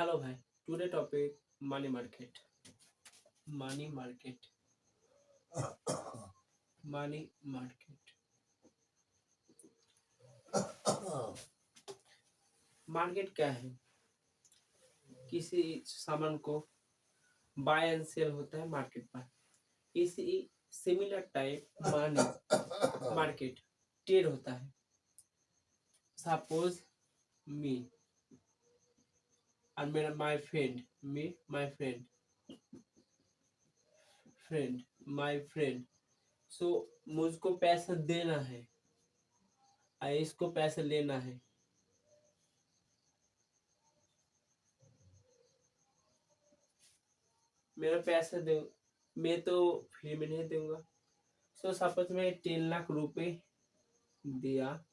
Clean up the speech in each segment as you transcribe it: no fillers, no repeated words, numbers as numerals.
Hello, bhai. Today topic money market. Money market. Money market. Market क्या है? किसी सामान को बाय एंड सेल होता है मार्केट पर. इसी similar type money market trade होता है. सपोज मी और मेरा माय फ्रेंड माय फ्रेंड. सो मुझको पैसा देना है और इसको पैसा लेना है. मेरा पैसा दे, मैं तो फ्री में नहीं दूंगा. सो सपोज मैं 10 लाख रुपए दिया.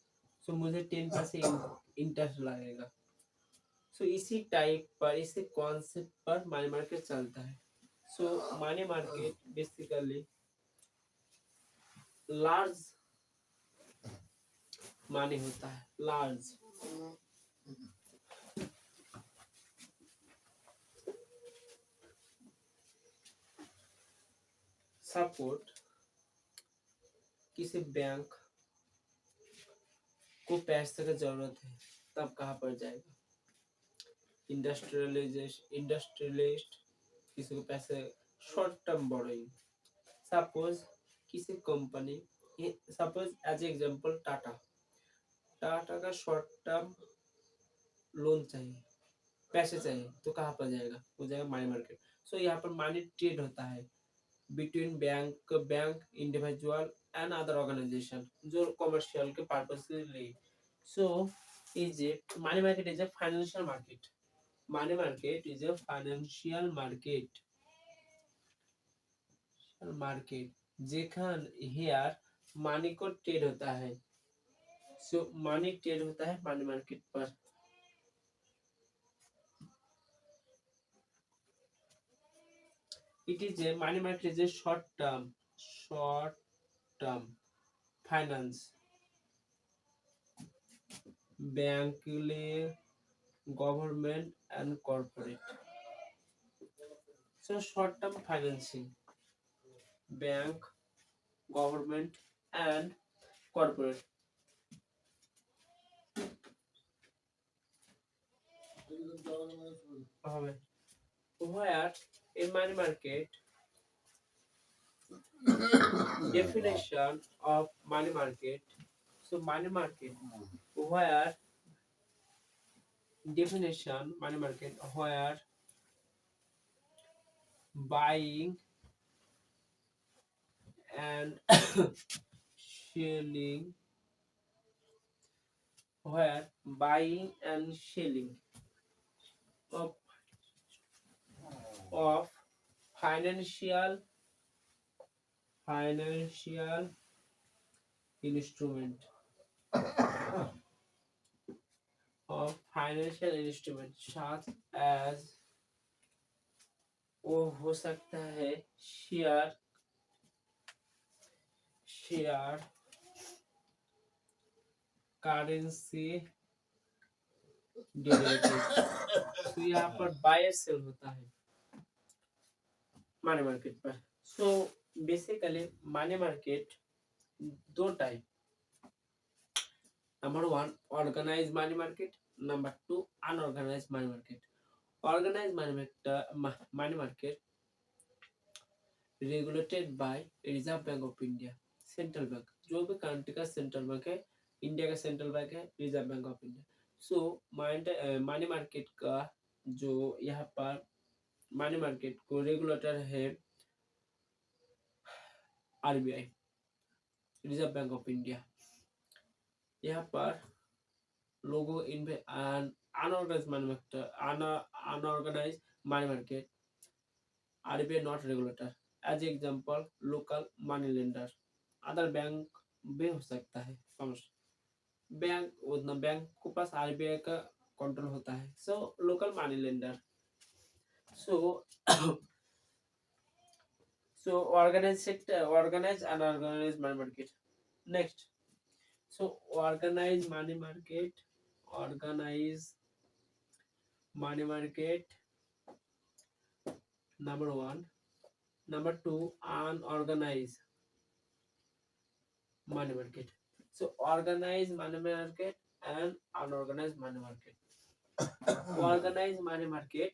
सो मुझे 10% इंटरेस्ट लगेगा. सो इसी टाइप पर इसी कॉन्सेप्ट पर मनी मार्केट चलता है. So money market basically large money होता है. लार्ज सपोर्ट किसी बैंक को पैसे की जरूरत है तब कहाँ पर जाएगा? इंडस्ट्रियलिस्ट किसी को पैसे शॉर्ट टर्म बोरोइंग. सपोज किसी company, suppose as example Tata का शॉर्ट टर्म लोन चाहिए, पैसे चाहिए तो कहाँ पर जाएगा? वो जाएगा मनी मार्केट. सो यहाँ पर मनी ट्रेड होता है between bank individual and other organisation जो कॉमर्शियल के पर्पस के लिए. So is a money market is a financial market. Money market is a financial market जेखन हियर मनी को ट्रेड होता है. सो मनी ट्रेड होता है मनी मार्केट पर. It is a money market is a short term finance. Bank, government and corporate. So short term financing, bank, government and corporate. Where in money market definition of money market. So money market where definition money market where buying and selling, where buying and selling of, of financial instrument of financial instrument such as वो हो सकता है share currency derivative. तो यहाँ पर bye cell होता है money market पर. सो बेसिकली मनी मार्केट दो type. Number 1 organise money market, number 2 unorganise money market. Organise money market regulated by reserve bank of India, central bank. जो भी country का सेंट्रल बैंक है, India का central bank है reserve bank of India. So money market का जो यहाँ पर मनी मार्केट को रेगुलेटर है RBI, reserve bank of India. यहाँ पर लोगों unorganise money market RBI not regulator. As example local money lender. Other bank भी हो सकता है. बैंक उतना बैंक के पास आरबीआई का कंट्रोल होता है. So local money lender. So organized sector, organized and unorganized money market. Next, so organized money market, organized money market, number one. Number two, unorganized money market. So organized money market and unorganized money market. Organise money market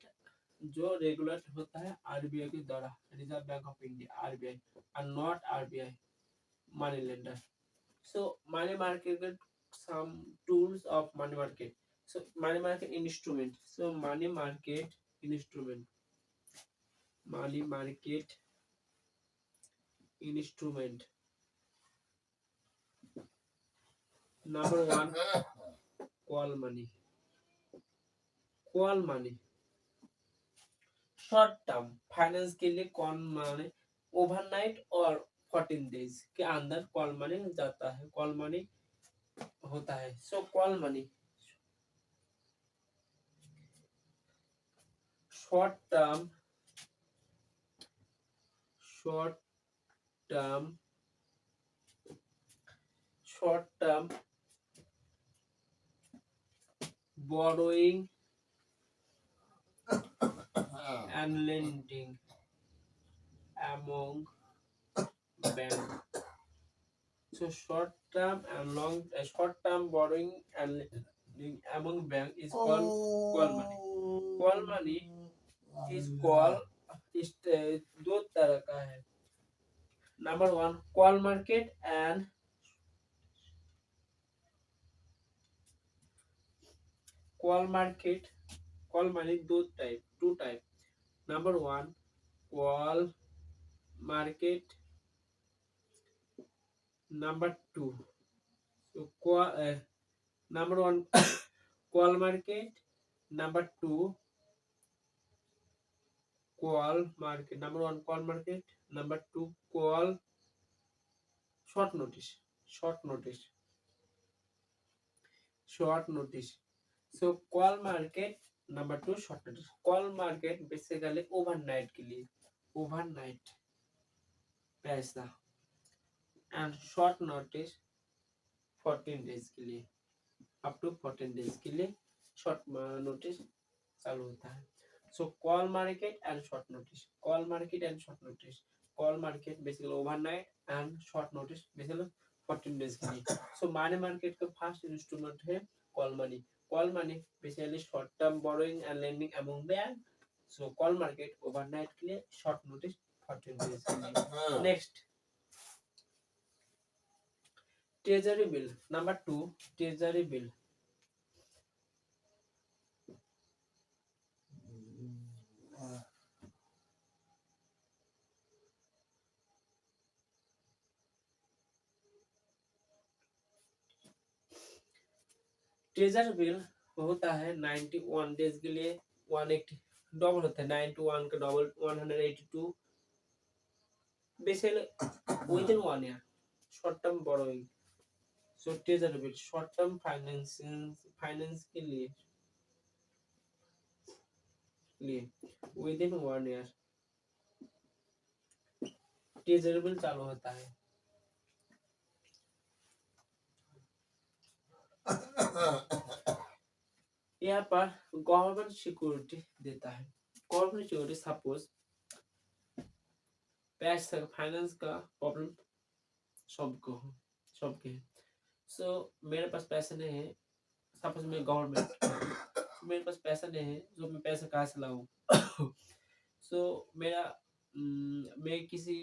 जो regulate होता है RBI के द्वारा, Reserve bank of India RBI, और not RBI money lender. So money market, some tools of money market. So money market instrument. So money market instrument. Money market instrument. Number one, call money. Call money. Short term finance के लिए call money overnight और 14 days के अंदर call money जाता है, call money होता है. So call money short term, short term, short term borrowing and lending among bank. So short term and long short term borrowing and lending among bank is called call money. Call money is called इस दो तरह का है. Number one, call market and call market. Call money दो type, two type. Number one, call market. Number two, so number one call market, number two call market. Number one, call market. Number two, call short notice. Short notice. Short notice. So call market. Number two, short notice. Call market basically overnight के लिए, overnight पैसा. And short notice 14 days के लिए, up to 14 days के लिए short notice चालू होता है. So call market and short notice. Call market and short notice. Call market basically overnight and short notice basically 14 days के लिए. So money market का first instrument है call money. Call money basically short term borrowing and lending among bank. So call market overnight के लिए, short notice 14 days के लिए. Next, treasury bill. Number two, treasury bill. Treasure bill होता है 91 days के लिए, 180 double होता है, 91 का double 182 basically with in 1 year. Short term borrowing. So treasure bill short term finance के लिए with in 1 year treasure bill चालू होता है. यहाँ पर गवर्नमेंट सिक्योरिटी देता है. गवर्नमेंट सिक्योरिटी सपोज पैसा फाइनेंस का प्रॉब्लम सबको सबके है. सो मेरे पास पैसे नहीं है, सपोज मैं गवर्नमेंट, मेरे पास पैसा नहीं है, जो मैं पैसा कहाँ से लाऊं. सो मेरा मैं किसी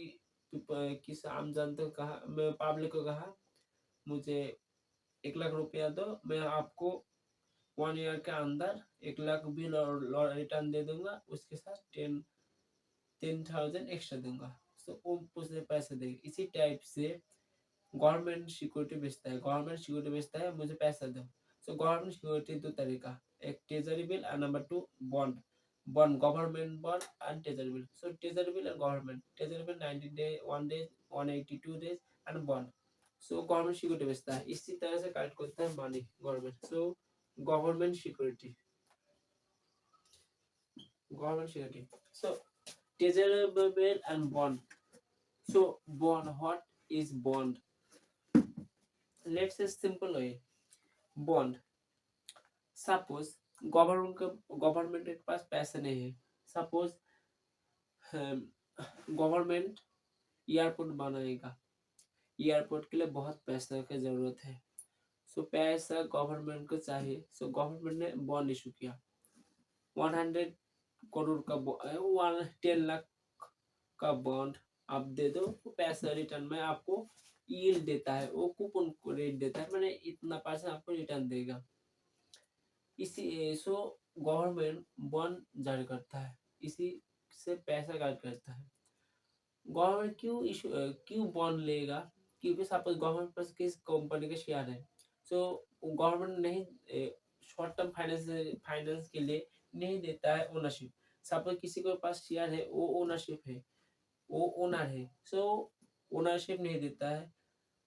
आम जनता को कहा, मैं पब्लिक को कहा मुझे 1 लाख रुपया दो, मैं आपको 1 ईयर के अंदर 1 लाख बिल और रिटर्न दे दूंगा, उसके साथ 10,000 एक्स्ट्रा दूंगा. सो वो मुझे पैसे देगी. इसी टाइप से गवर्नमेंट सिक्योरिटी बेचता है. गवर्नमेंट सिक्योरिटी बेचता है, मुझे पैसा दो. सो गवर्नमेंट सिक्योरिटी दो तरीका, एक ट्रेजरी बिल और number two bond. Bond government bond and treasury bill. So treasury bill and government. Treasury bill 90 day 1 days 182 days and bond. So government security बेचता है. इसी तरह से कलेक्ट करता है money government. So government security, government security. So treasury bill and bond. So bond, what is bond? Let's say simple way. Bond. Suppose government के पास पैसे नहीं है। सपोज गवर्नमेंट एयरपोर्ट बनाएगा, एयरपोर्ट के लिए बहुत पैसा की जरूरत है। सो पैसा गवर्नमेंट को चाहिए, सो गवर्नमेंट ने बॉन्ड इशू किया 100 करोड़ का, 10 लाख का बॉन्ड आप दे दो, वो पैसा रिटर्न में आपको यील्ड देता है, वो कूपन को रेट देता है, मैंने इतना पैसा आपको रिटर्न देगा। इसी सो गवर्नमेंट बॉन्ड जारी करता है, इसी से पैसा गार्ड करता है। गवर्नमेंट क्यों बॉन्ड लेगा? क्योंकि सपोज गवर्नमेंट पास किस कंपनी के शेयर है, सो गवर्नमेंट नहीं शॉर्ट टर्म फाइनेंस के लिए नहीं देता है ओनरशिप। सपोज किसी के पास शेयर है, वो ओनरशिप है, वो ओनर है, सो ओनरशिप नहीं देता है।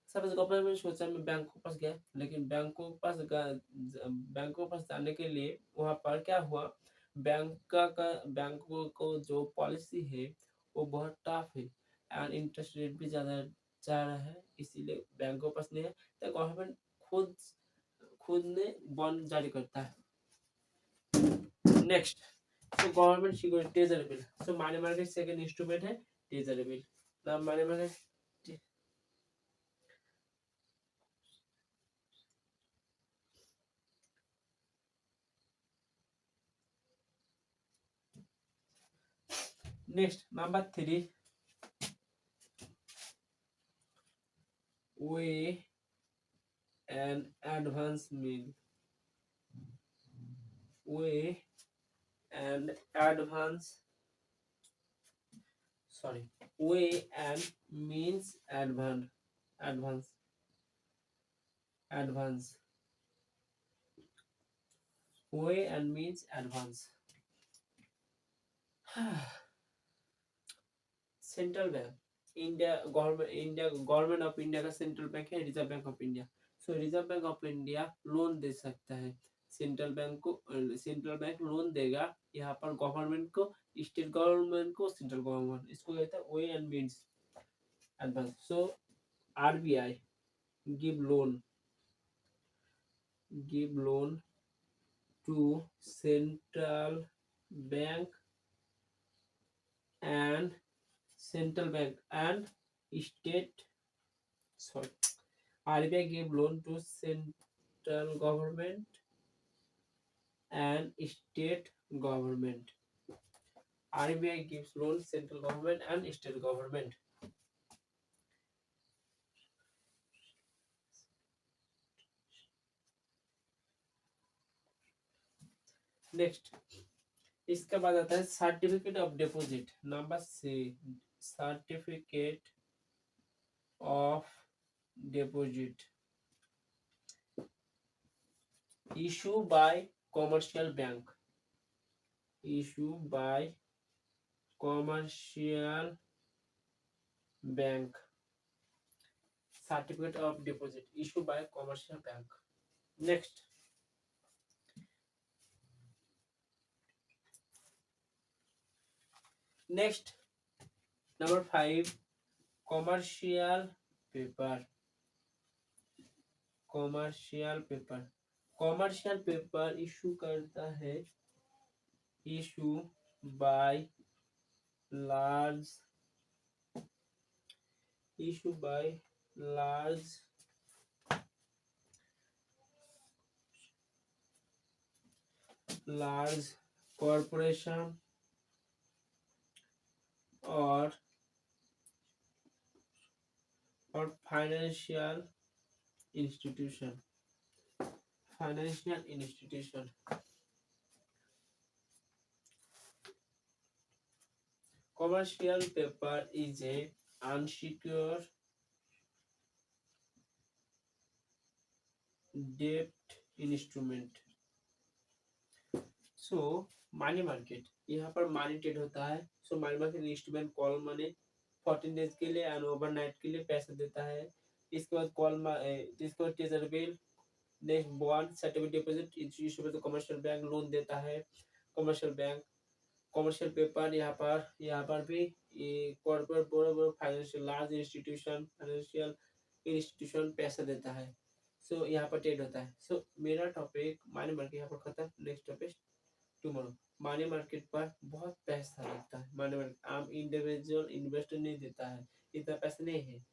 सपोज गवर्नमेंट ने सोचा मैं बैंक के पास गया, लेकिन बैंक के पास जाने के लिए वहां पर क्या हुआ, बैंक को जो पॉलिसी है वो बहुत टफ है, एंड इंटरेस्ट रेट भी ज्यादा जा रहा है, इसीलिए बैंक के पास नहीं है, तो गवर्नमेंट खुद खुद ने बॉन्ड जारी करता है। Next, so government security treasury bill, so money market second instrument है treasury bill। now money market next number 3, way and advance mean, way and advance, sorry, way and means advance advance, way and means advance। Central bank, India government of India का central bank है reserve bank of India. So Reserve bank of India loan दे सकता है central bank को, central bank loan देगा यहाँ पर government को, स्टेट गवर्नमेंट को, सेंट्रल गवर्नमेंट, इसको कहते हैं way and means advance. So RBI give loan to central bank and central bank and state, sorry, RBI gave loan to central government and state government, RBI gives loan central government and state government। Next, इसके बाद आता है certificate of deposit. Number C, certificate of deposit issue by commercial bank, issue by commercial bank, certificate of deposit issue by commercial bank. Next, number 5, commercial paper, commercial paper issue करता है, issue by large corporation और financial institution, commercial paper is a unsecured debt instrument। So money market, यहाँ पर money trade होता है। So money market instrument call money 14 days के लिए and overnight के लिए पैसा देता है। इसके बाद treasury bill, next bond, certificate deposit issue में कमर्शियल बैंक लोन देता है, कमर्शियल पेपर, यहाँ पर भी कॉर्पोरेट बड़े फाइनेंशियल इंस्टीट्यूशन पैसा देता है। सो यहाँ पर ट्रेड होता है। सो मेरा टॉपिक मनी मार्केट यहाँ पर खत्म। Next topic tomorrow. Money market पर बहुत पैसा लगता है। मनी मार्केट आम इंडिविजुअल इन्वेस्टर नहीं देता है, इतना पैसा नहीं है।